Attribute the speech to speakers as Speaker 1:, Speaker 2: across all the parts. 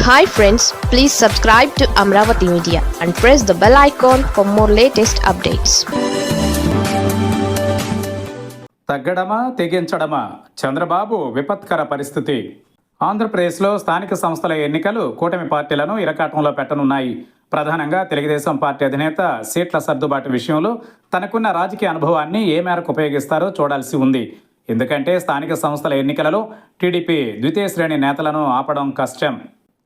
Speaker 1: Hi friends, please subscribe to Amravati Media and press the bell icon for more latest updates.
Speaker 2: తగ్గడమా తెగించడమా Chandrababu విపత్కర పరిస్థితి. ఆంధ్రప్రదేశ్లో స్థానిక సంస్థల ఎన్నికలు కూటమి పార్టీలను ఇరకాటంలో పెట్టనున్నాయి. ప్రధానంగా తెలుగుదేశం పార్టీ అధినేత సీట్ల సర్దుబాటు విషయంలో తనకున్న రాజకీయ అనుభవాన్ని ఏ మేరకు ఉపయోగిస్తారో చూడాల్సి ఉంది. ఎందుకంటే స్థానిక సంస్థల ఎన్నికలలో టీడీపీ ద్వితీయ శ్రేణి నేతలను ఆపడం కష్టం.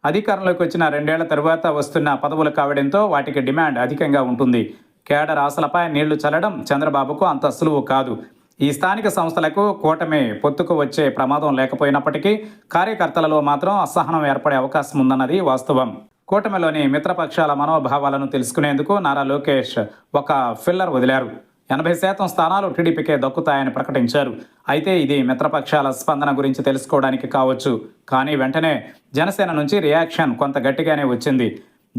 Speaker 2: అధికారంలోకి వచ్చిన 2 ఏళ్ల తరువాత వస్తున్న పదవులు కావడంతో వాటికి డిమాండ్ అధికంగా ఉంటుంది. కేడర్ ఆశలపై నీళ్లు చల్లడం చంద్రబాబుకు అంత సులువు కాదు. ఈ స్థానిక సంస్థలకు కూటమి పొత్తుకు వచ్చే ప్రమాదం లేకపోయినప్పటికీ కార్యకర్తలలో మాత్రం అసహనం ఏర్పడే అవకాశం ఉందన్నది వాస్తవం. కూటమిలోని మిత్రపక్షాల మనోభావాలను తెలుసుకునేందుకు నారా లోకేష్ ఒక ఫిల్లర్ వదిలారు. 80% స్థానాలు టీడీపీకే దక్కుతాయని ప్రకటించారు. అయితే ఇది మిత్రపక్షాల స్పందన గురించి తెలుసుకోవడానికి కావచ్చు. కానీ వెంటనే జనసేన నుంచి రియాక్షన్ కొంత గట్టిగానే వచ్చింది.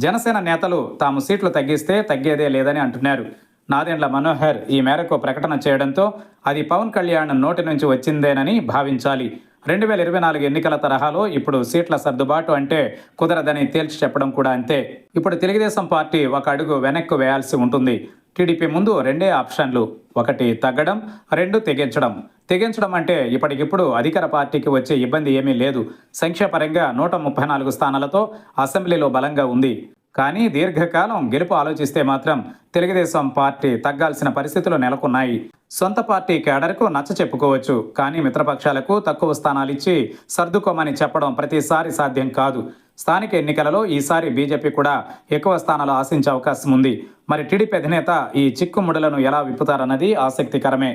Speaker 2: జనసేన నేతలు తాము సీట్లు తగ్గిస్తే తగ్గేదే లేదని అంటున్నారు. నాదెండ్ల మనోహర్ ఈ మేరకు ప్రకటన చేయడంతో అది పవన్ కళ్యాణ్ నోటి నుంచి వచ్చిందేనని భావించాలి. 2024 ఎన్నికల తరహాలో ఇప్పుడు సీట్ల సర్దుబాటు అంటే కుదరదని తేల్చి చెప్పడం కూడా అంతే. ఇప్పుడు తెలుగుదేశం పార్టీ ఒక అడుగు వెనక్కు వేయాల్సి ఉంటుంది. టీడీపీ ముందు 2 ఆప్షన్లు. 1 తగ్గడం, 2 తెగించడం. తెగించడం అంటే ఇప్పటికిప్పుడు అధికార పార్టీకి వచ్చే ఇబ్బంది ఏమీ లేదు. సంఖ్యాపరంగా 134 స్థానాలతో అసెంబ్లీలో బలంగా ఉంది. కానీ దీర్ఘకాలం గెలుపు ఆలోచిస్తే మాత్రం తెలుగుదేశం పార్టీ తగ్గాల్సిన పరిస్థితులు నెలకొన్నాయి. సొంత పార్టీ కేడర్కు నచ్చ చెప్పుకోవచ్చు. కానీ మిత్రపక్షాలకు తక్కువ స్థానాలు ఇచ్చి సర్దుకోమని చెప్పడం ప్రతిసారి సాధ్యం కాదు. స్థానిక ఎన్నికలలో ఈసారి బీజేపీ కూడా ఎక్కువ స్థానాలు ఆశించే అవకాశం ఉంది. మరి టీడీపీ అధినేత ఈ చిక్కుముడులను ఎలా విప్పుతారన్నది ఆసక్తికరమే.